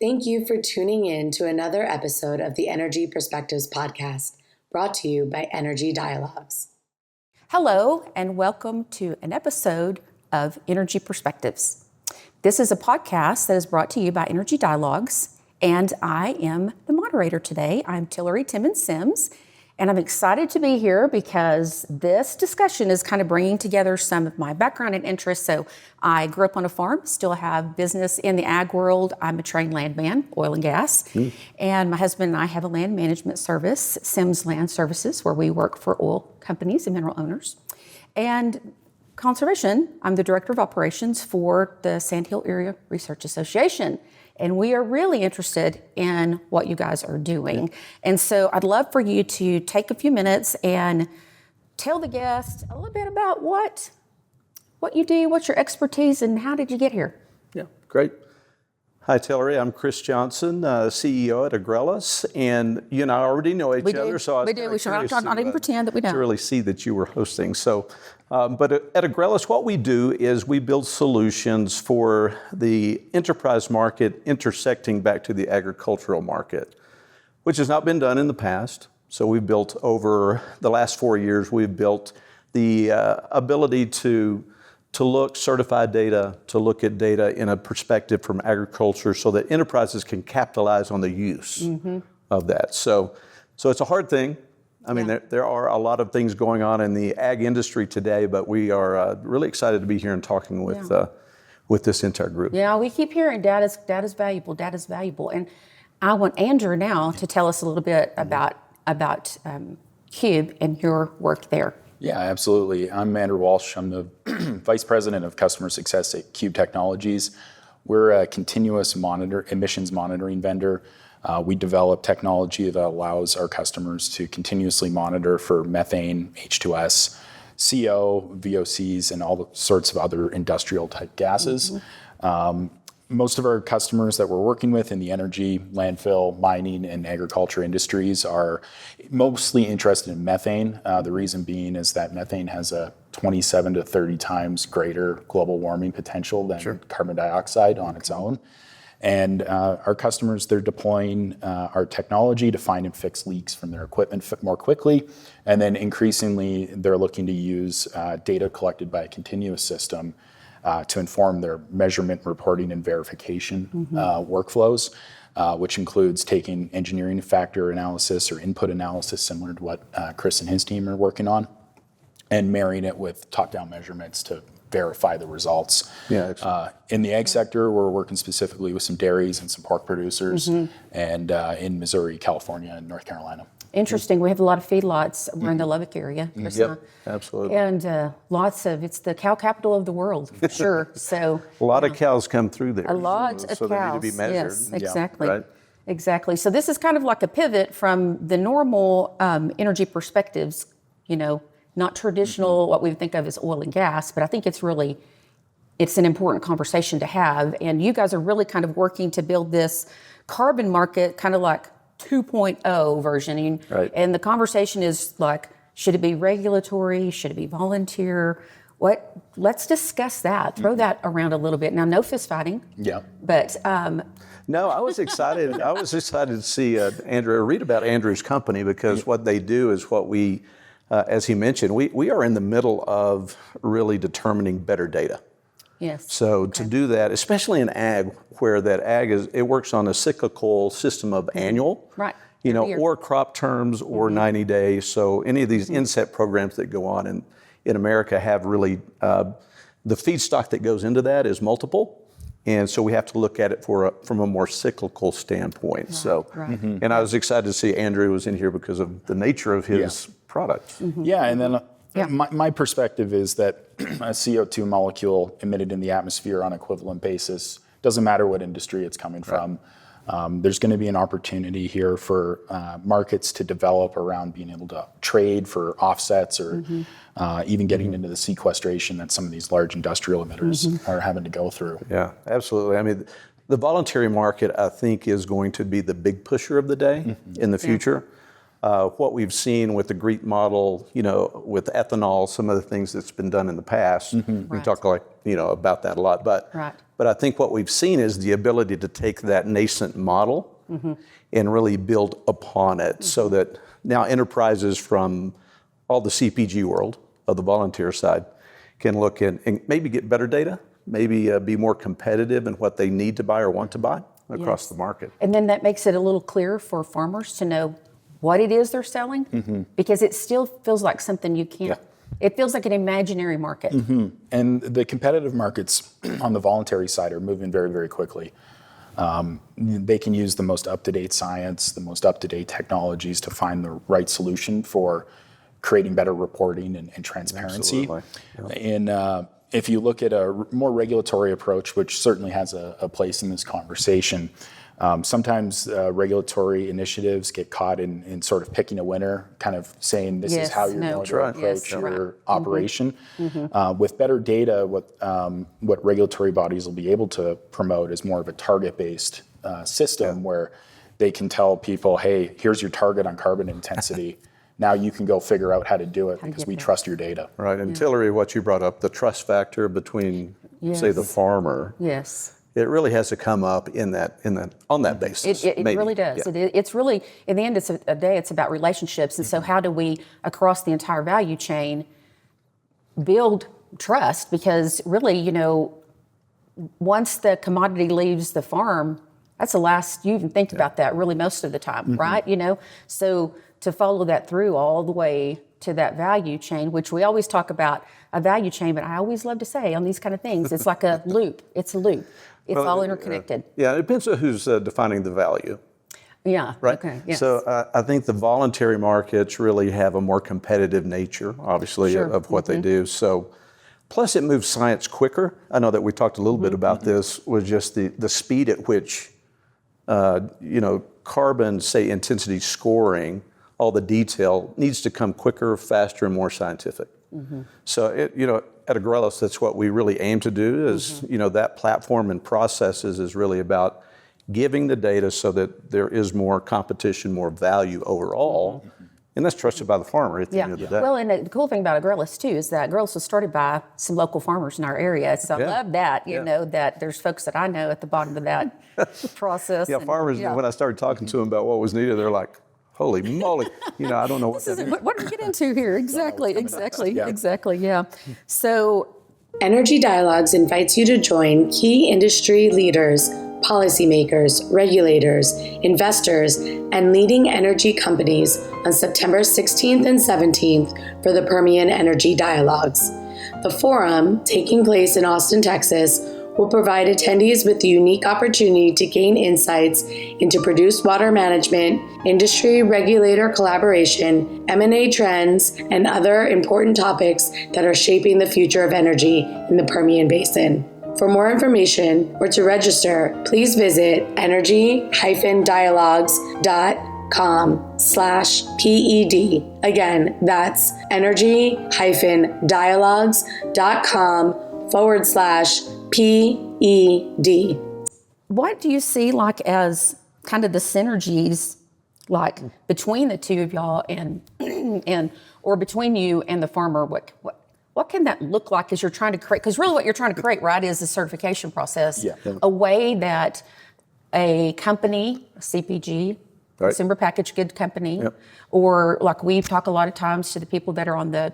Thank you for tuning in to another episode of the Energy Perspectives podcast, brought to you by Energy Dialogues. Hello, and welcome to an episode of Energy Perspectives. This is a podcast that is brought to you by Energy Dialogues, and I am the moderator today. I'm Tillery Sims, and I'm excited to be here because this discussion is kind of bringing together some of my background and interests. So I grew up on a farm, still have business in the ag world. I'm a trained landman, oil and gas. And my husband and I have a land management service, Sims Land Services, where we work for oil companies and mineral owners. And conservation, I'm the director of operations for the Sandhills Area Research Association. And we are really interested in what you guys are doing. And so I'd love for you to take a few minutes and tell the guests a little bit about what you do, what's your expertise, and how did you get here? Yeah, great. Hi, Tillery. I'm Chris Johnson, CEO at Agrellus, and you and I already know each other. So I was We should not even pretend that we don't. To really see that you were hosting. So, but at Agrellus, what we do is we build solutions for the enterprise market intersecting back to the agricultural market, which has not been done in the past. So we've built over the last 4 years, we've built the ability to look certified data, to look at data in a perspective from agriculture so that enterprises can capitalize on the use of that. So it's a hard thing. I mean, there are a lot of things going on in the ag industry today, but we are really excited to be here and talking with this entire group. Yeah, we keep hearing data's valuable. And I want Andrew now to tell us a little bit about Qube and your work there. Yeah, absolutely. I'm Andrew Walsh. I'm the Vice President of Customer Success at Qube Technologies. We're a continuous emissions monitoring vendor. We develop technology that allows our customers to continuously monitor for methane, H2S, CO, VOCs, and all sorts of other industrial type gases. Most of our customers that we're working with in the energy, landfill, mining, and agriculture industries are mostly interested in methane. The reason being is that methane has a 27 to 30 times greater global warming potential than carbon dioxide on its own. And our customers, they're deploying our technology to find and fix leaks from their equipment more quickly. And then increasingly, they're looking to use data collected by a continuous system to inform their measurement, reporting, and verification workflows, which includes taking engineering factor analysis or input analysis, similar to what Chris and his team are working on, and marrying it with top-down measurements to verify the results. In the ag sector, we're working specifically with some dairies and some pork producers, and in Missouri, California, and North Carolina. Interesting. We have a lot of feedlots. We're in the Lubbock area. Absolutely. And it's the cow capital of the world, for sure. So a lot of cows come through there. A lot of so cows. They need to be measured. Yes, exactly. Right? Exactly. So this is kind of like a pivot from the normal energy perspectives, not traditional, what we would think of as oil and gas, but I think it's an important conversation to have. And you guys are really kind of working to build this carbon market, kind of like 2.0 version. And the conversation is like, should it be regulatory? Should it be volunteer? Let's discuss that. Throw that around a little bit. Now, no fist fighting. But no, I was excited. I was excited to see read about Andrew's company, because what they do is what we, as he mentioned, we are in the middle of really determining better data. Yes. So to do that, especially in ag, where that ag it works on a cyclical system of annual, or crop terms or 90 days. So any of these inset programs that go on in America have really, the feedstock that goes into that is multiple. And so we have to look at it from a more cyclical standpoint. And I was excited to see Andrew was in here because of the nature of his product. And then my perspective is that a CO2 molecule emitted in the atmosphere on an equivalent basis, doesn't matter what industry it's coming from. There's going to be an opportunity here for markets to develop around being able to trade for offsets or even getting into the sequestration that some of these large industrial emitters are having to go through. Yeah, absolutely. I mean, the voluntary market, I think, is going to be the big pusher of the day in the future. What we've seen with the GREET model, with ethanol, some of the things that's been done in the past, we talk about that a lot, but But I think what we've seen is the ability to take that nascent model and really build upon it so that now enterprises from all the CPG world of the volunteer side can look in and maybe get better data, maybe be more competitive in what they need to buy or want to buy across the market. And then that makes it a little clearer for farmers to know what it is they're selling, because it still feels like something you can't, it feels like an imaginary market. And the competitive markets on the voluntary side are moving very, very quickly. They can use the most up-to-date science, the most up-to-date technologies to find the right solution for creating better reporting and transparency. And if you look at a more regulatory approach, which certainly has a place in this conversation, sometimes regulatory initiatives get caught in sort of picking a winner, kind of saying this is how you're going to approach your operation. With better data, what regulatory bodies will be able to promote is more of a target-based system where they can tell people, hey, here's your target on carbon intensity. Now you can go figure out how to do it because we trust your data. Right, and Tillery, what you brought up, the trust factor between, say, the farmer. It really has to come up on that basis. It really does. It's really, in the end of the day, it's about relationships. And so how do we, across the entire value chain, build trust? Because really, once the commodity leaves the farm, that's the last you even think about that really most of the time, right? So to follow that through all the way to that value chain, which we always talk about a value chain, but I always love to say on these kind of things, it's like a loop. It's a loop. It's all interconnected. It depends on who's defining the value. Right? Okay. Yes. So I think the voluntary markets really have a more competitive nature, obviously, of what they do. So, plus it moves science quicker. I know that we talked a little bit about this, was just the speed at which, carbon, say, intensity scoring, all the detail needs to come quicker, faster, and more scientific. So, at Agrellus, that's what we really aim to do is, that platform and processes is really about giving the data so that there is more competition, more value overall. And that's trusted by the farmer at the end of the day. Well, and the cool thing about Agrellus, too, is that Agrellus was started by some local farmers in our area. So I love that, that there's folks that I know at the bottom of that process. Farmers, when I started talking to them about what was needed, they're like, holy moly, I don't know what that is. What do we get into here? Exactly. So Energy Dialogues invites you to join key industry leaders, policymakers, regulators, investors, and leading energy companies on September 16th and 17th for the Permian Energy Dialogues. The forum, taking place in Austin, Texas, will provide attendees with the unique opportunity to gain insights into produced water management, industry regulator collaboration, M&A trends, and other important topics that are shaping the future of energy in the Permian Basin. For more information or to register, please visit energy-dialogues.com/PED. Again, that's energy-dialogues.com/PED. What do you see like as kind of the synergies like between the two of y'all and or between you and the farmer? What can that look like as you're trying to create? Because really what you're trying to create, right, is a certification process, a way that a company, a CPG, consumer packaged good company, or like we talk a lot of times to the people that are on the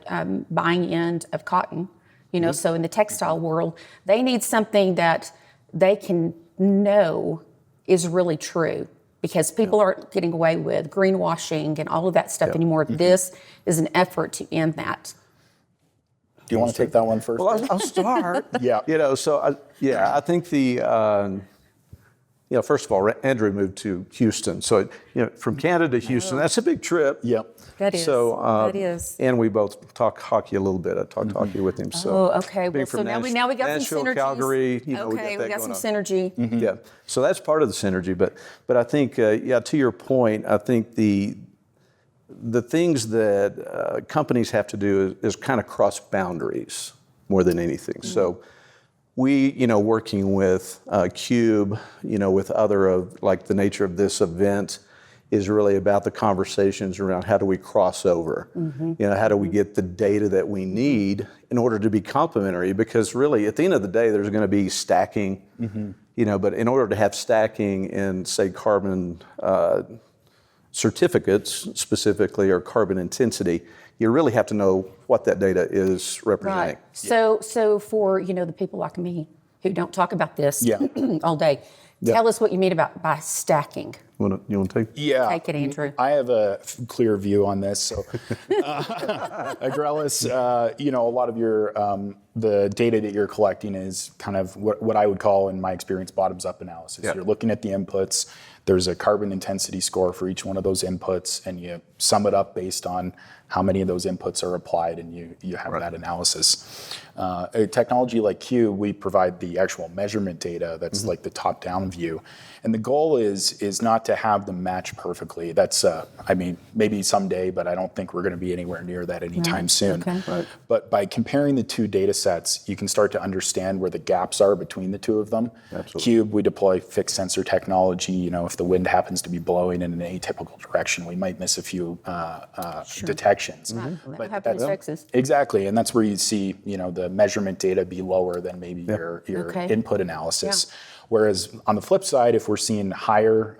buying end of cotton, so in the textile world, they need something that they can know is really true, because people aren't getting away with greenwashing and all of that stuff anymore. This is an effort to end that. Do you want to take that one first? Well, I'll start. I think first of all, Andrew moved to Houston. So, from Canada to Houston, that's a big trip. That is. So, that is. And we both talk hockey a little bit. I talked hockey with him. So, okay. Well, so now we got Nashville, some synergies. Calgary, we got some synergy. Yeah. So that's part of the synergy. But I think, to your point, I think the things that companies have to do is kind of cross boundaries more than anything. So we, working with Qube, with other of like the nature of this event, is really about the conversations around how do we cross over? How do we get the data that we need in order to be complementary? Because really, at the end of the day, there's going to be stacking, but in order to have stacking in, say, carbon certificates specifically, or carbon intensity, you really have to know what that data is representing. Right. So for the people like me who don't talk about this all day, tell us what you mean by stacking. You want to take? Yeah. Take it, Andrew. I have a clear view on this. So, Agrellus, a lot of your the data that you're collecting is kind of what I would call, in my experience, bottoms-up analysis. You're looking at the inputs. There's a carbon intensity score for each one of those inputs, and you sum it up based on how many of those inputs are applied, and you have that analysis. A technology like Qube, we provide the actual measurement data that's like the top-down view. And the goal is not to have them match perfectly. That's, maybe someday, but I don't think we're going to be anywhere near that anytime soon. Okay. Right. But by comparing the two data sets, you can start to understand where the gaps are between the two of them. Absolutely. Qube, we deploy fixed sensor technology. If the wind happens to be blowing in an atypical direction, we might miss a few detections. Right. That happens in Texas. Exactly, and that's where you see, the measurement data be lower than maybe your input analysis. Yeah. Whereas on the flip side, if we're seeing higher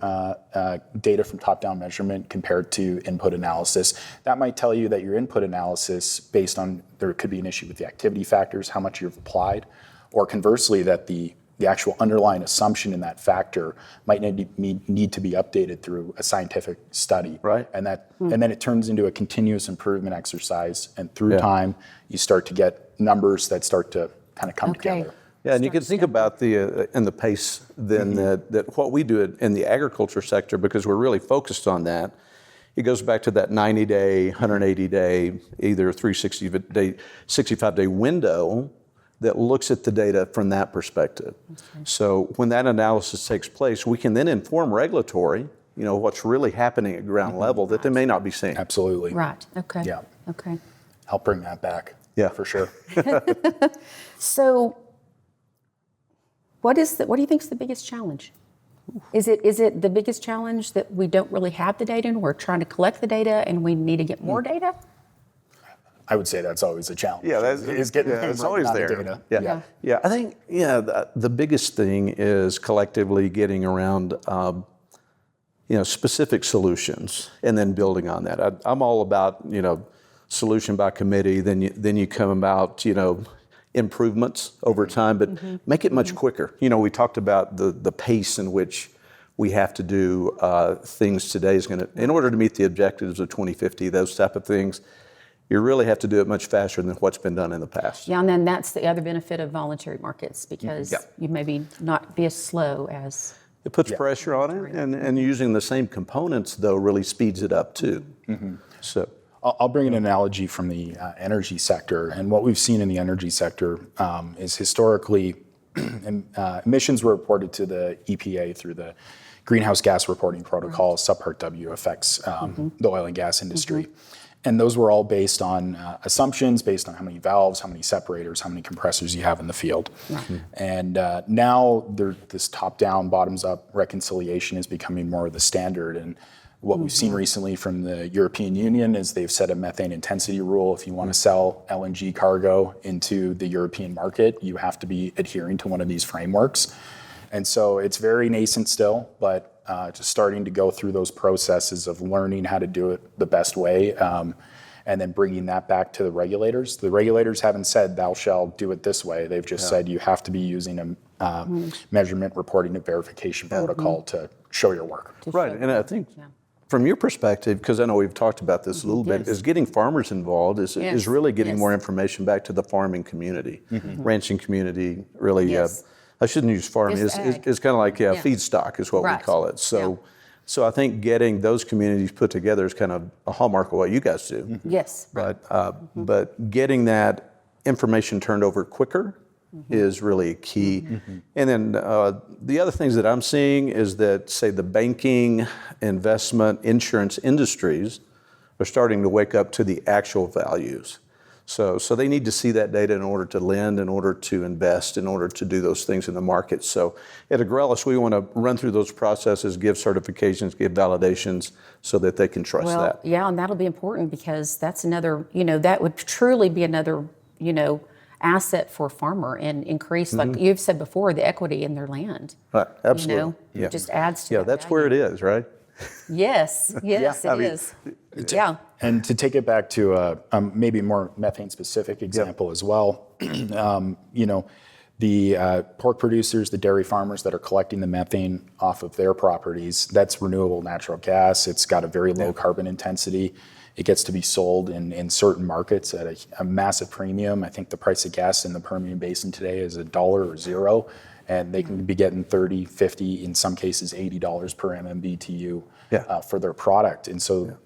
data from top-down measurement compared to input analysis, that might tell you that your input analysis, based on, there could be an issue with the activity factors, how much you've applied, or conversely, that the actual underlying assumption in that factor might need to be updated through a scientific study. Right. And then it turns into a continuous improvement exercise, and through time, you start to get numbers that start to kind of come together. Yeah, and you can think about the pace then that what we do in the agriculture sector, because we're really focused on that. It goes back to that 90-day, 180-day, either 360-day, 65-day window that looks at the data from that perspective. Okay. So when that analysis takes place, we can then inform regulatory, what's really happening at ground level that they may not be seeing. Absolutely. Right. Okay. Yeah. Okay. Help bring that back. Yeah, for sure. So, what do you think is the biggest challenge? Is it the biggest challenge that we don't really have the data and we're trying to collect the data and we need to get more data? I would say that's always a challenge. Yeah, is getting it's always there. Data. Yeah. I think the biggest thing is collectively getting around specific solutions and then building on that. I'm all about solution by committee. Then you come about improvements over time, but make it much quicker. We talked about the pace in which we have to do things today is going to, in order to meet the objectives of 2050, those type of things. You really have to do it much faster than what's been done in the past. Yeah, and then that's the other benefit of voluntary markets, because you maybe not be as slow as... It puts pressure on it, and using the same components, though, really speeds it up, too. So I'll bring an analogy from the energy sector. And what we've seen in the energy sector is historically emissions were reported to the EPA through the Greenhouse Gas Reporting Protocol. Subpart W affects the oil and gas industry. And those were all based on assumptions, based on how many valves, how many separators, how many compressors you have in the field. And now this top-down, bottoms-up reconciliation is becoming more of the standard. And what we've seen recently from the European Union is they've set a methane intensity rule. If you want to sell LNG cargo into the European market, you have to be adhering to one of these frameworks. And so it's very nascent still, but just starting to go through those processes of learning how to do it the best way, and then bringing that back to the regulators. The regulators haven't said, thou shalt do it this way. They've just said you have to be using a measurement, reporting, and verification protocol to show your work. Right, and I think from your perspective, because I know we've talked about this a little bit, is getting farmers involved is really getting more information back to the farming community, ranching community, really. I shouldn't use farming. It's kind of like feedstock is what we call it. So I think getting those communities put together is kind of a hallmark of what you guys do. Yes. But getting that information turned over quicker is really key. And then the other things that I'm seeing is that, say, the banking, investment, insurance industries are starting to wake up to the actual values. So they need to see that data in order to lend, in order to invest, in order to do those things in the market. So at Agrellus, we want to run through those processes, give certifications, give validations so that they can trust that. Yeah, and that'll be important because that's another, that would truly be another, asset for a farmer and increase, like you've said before, the equity in their land. Right, absolutely. It just adds to Yeah, that that's value. where it is, right? Yes, it is. Yeah. And to take it back to maybe more methane-specific example as well, the pork producers, the dairy farmers that are collecting the methane off of their properties, that's renewable natural gas. It's got a very low carbon intensity. It gets to be sold in certain markets at a massive premium. I think the price of gas in the Permian Basin today is $1 or $0, and they can be getting $30, $50, in some cases $80 per MMBTU for their product. And so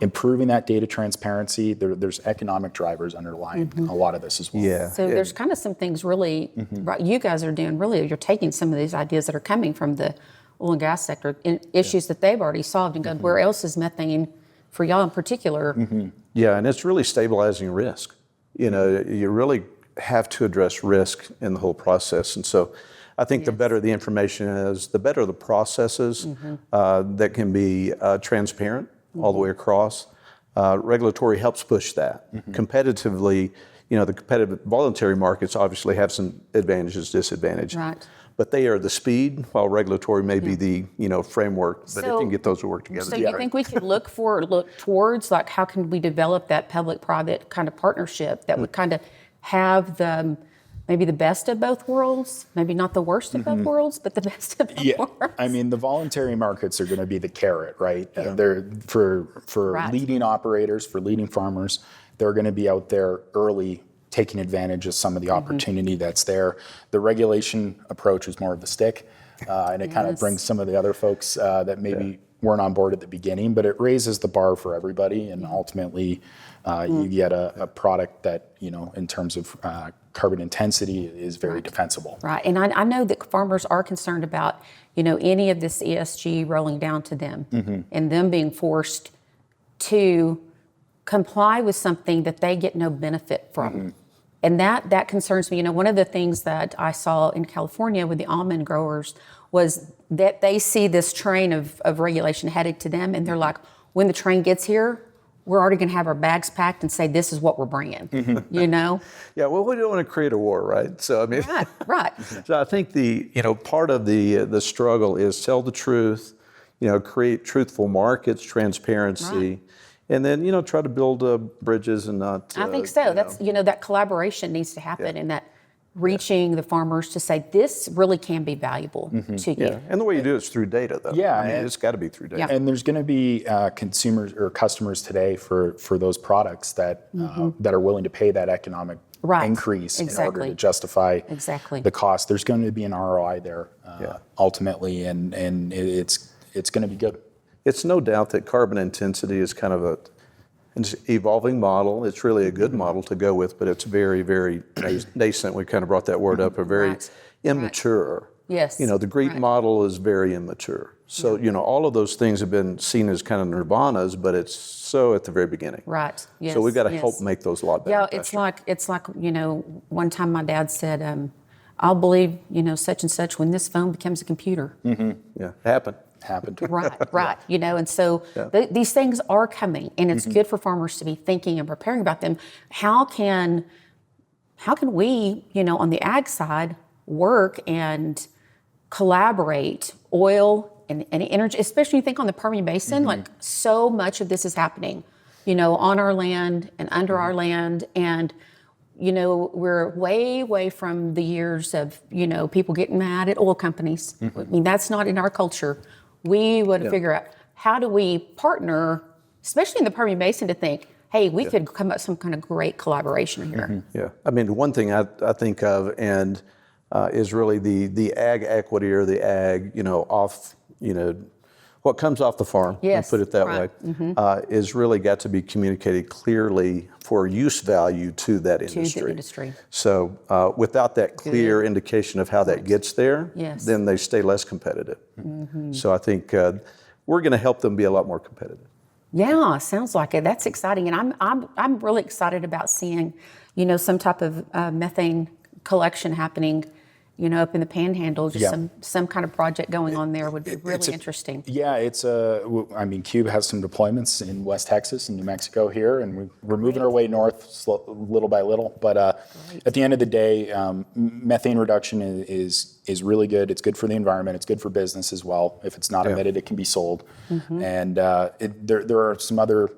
improving that data transparency, there's economic drivers underlying a lot of this as well. Yeah. So there's kind of some things really, right, you guys are doing really, you're taking some of these ideas that are coming from the oil and gas sector, issues that they've already solved, and going, where else is methane for y'all in particular? Yeah, and it's really stabilizing risk. You really have to address risk in the whole process. And so I think the better the information is, the better the processes that can be transparent all the way across. Regulatory helps push that. Competitively, the competitive voluntary markets obviously have some advantages, disadvantages. Right. But they are the speed, while regulatory may be the framework, but if you can get those to work together. So you think we could look towards, like, how can we develop that public-private kind of partnership that would kind of have maybe the best of both worlds, maybe not the worst of both worlds, but the best of both worlds? I mean, the voluntary markets are going to be the carrot, right? They're for leading operators, for leading farmers, they're going to be out there early, taking advantage of some of the opportunity that's there. The regulation approach is more of the stick, and it kind of brings some of the other folks that maybe weren't on board at the beginning, but it raises the bar for everybody, and ultimately you get a product that, in terms of carbon intensity is very defensible. Right, and I know that farmers are concerned about, any of this ESG rolling down to them and them being forced to comply with something that they get no benefit from. And that concerns me. One of the things that I saw in California with the almond growers was that they see this train of regulation headed to them, and they're like, when the train gets here, we're already going to have our bags packed and say, this is what we're bringing, Yeah, well, we don't want to create a war, right? So, I mean, Right. So I think part of the struggle is tell the truth, create truthful markets, transparency, and then, try to build bridges and not. I think so. That's, that collaboration needs to happen, and that reaching the farmers to say, this really can be valuable to you. Yeah, and the way you do it is through data, though. Yeah, I mean, it's got to be through data. And there's going to be consumers or customers today for those products that are willing to pay that economic increase in order to justify the cost. There's going to be an ROI there ultimately, and it's going to be good. It's no doubt that carbon intensity is kind of an evolving model. It's really a good model to go with, but it's very, very nascent. We kind of brought that word up, or very immature. Yes. The GREET model is very immature. So, all of those things have been seen as kind of nirvanas, but it's so at the very beginning. Right. Yes. So we've got to help make those a lot better. Yeah, it's like one time my dad said, I'll believe, such and such when this phone becomes a computer. Yeah, happened. Right. And so these things are coming, and it's good for farmers to be thinking and preparing about them. How can we, on the ag side, work and collaborate, oil and energy, especially you think on the Permian Basin, like so much of this is happening, on our land and under our land, and we're way from the years of, people getting mad at oil companies. I mean, that's not in our culture. We would figure out, how do we partner, especially in the Permian Basin, to think, hey, we could come up with some kind of great collaboration here. Yeah, I mean, one thing I think of and is really the ag equity, or the ag, off, what comes off the farm, Yes, put it that way, is really got to be communicated clearly for use value to that industry. To the industry. So without that clear indication of how that gets there, Yes. then they stay less competitive. So I think we're going to help them be a lot more competitive. Yeah, sounds like it. That's exciting, and I'm really excited about seeing, some type of methane collection happening, up in the Panhandle. Just some kind of project going on there would be really interesting. Yeah, Qube has some deployments in West Texas and New Mexico here, and we're moving our way north little by little. But at the end of the day, methane reduction is really good. It's good for the environment. It's good for business as well. If it's not emitted, it can be sold. And there are some other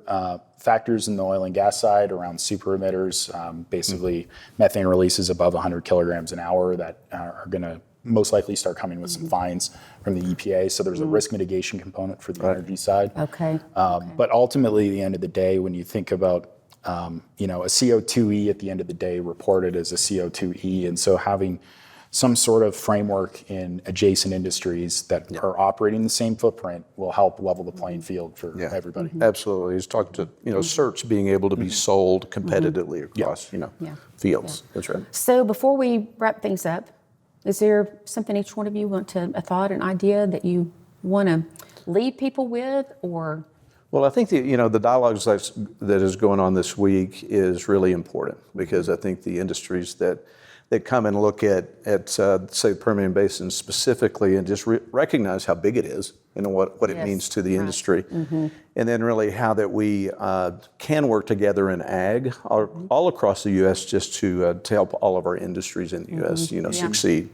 factors in the oil and gas side around super emitters, basically methane releases above 100 kilograms an hour that are going to most likely start coming with some fines from the EPA. So there's a risk mitigation component for the energy side. Okay. But ultimately, at the end of the day, when you think about a CO2e at the end of the day reported as a CO2e, and so having some sort of framework in adjacent industries that are operating the same footprint will help level the playing field for everybody. Absolutely. He's talking to, certs being able to be sold competitively across, fields. That's right. So before we wrap things up, is there something each one of you a thought, an idea that you want to leave people with, or? Well, I think the dialogues that is going on this week is really important, because I think the industries that come and look at say, the Permian Basin specifically, and just recognize how big it is and what it means to the industry. And then really how that we can work together in ag all across the U.S. just to help all of our industries in the U.S. succeed.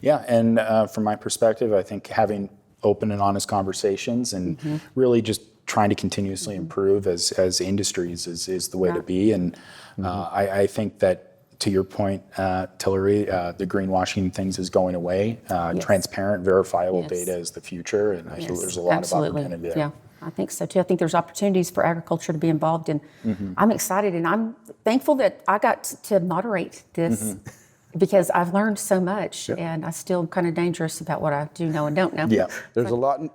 Yeah, and from my perspective, I think having open and honest conversations and really just trying to continuously improve as industries is the way to be. And I think that, to your point, Tillery, the greenwashing things is going away. Transparent, verifiable data is the future, and I think there's a lot of opportunity there. Yeah, I think so too. I think there's opportunities for agriculture to be involved in. I'm excited, and I'm thankful that I got to moderate this because I've learned so much, and I still am kind of dangerous about what I do know and don't know. Yeah, there's a lot of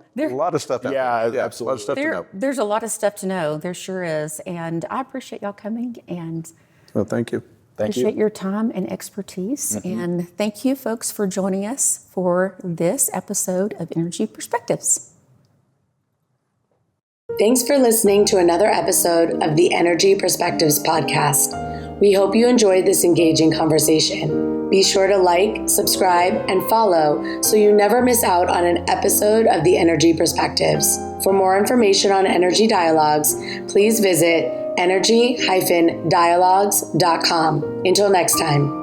stuff out there. Yeah, absolutely. A lot of stuff to know. There's a lot of stuff to know. There sure is, and I appreciate y'all coming, and well, thank you. Appreciate your time and expertise. And thank you, folks, for joining us for this episode of Energy Perspectives. Thanks for listening to another episode of the Energy Perspectives podcast. We hope you enjoyed this engaging conversation. Be sure to like, subscribe, and follow so you never miss out on an episode of the Energy Perspectives. For more information on Energy Dialogues, please visit energy-dialogues.com. Until next time.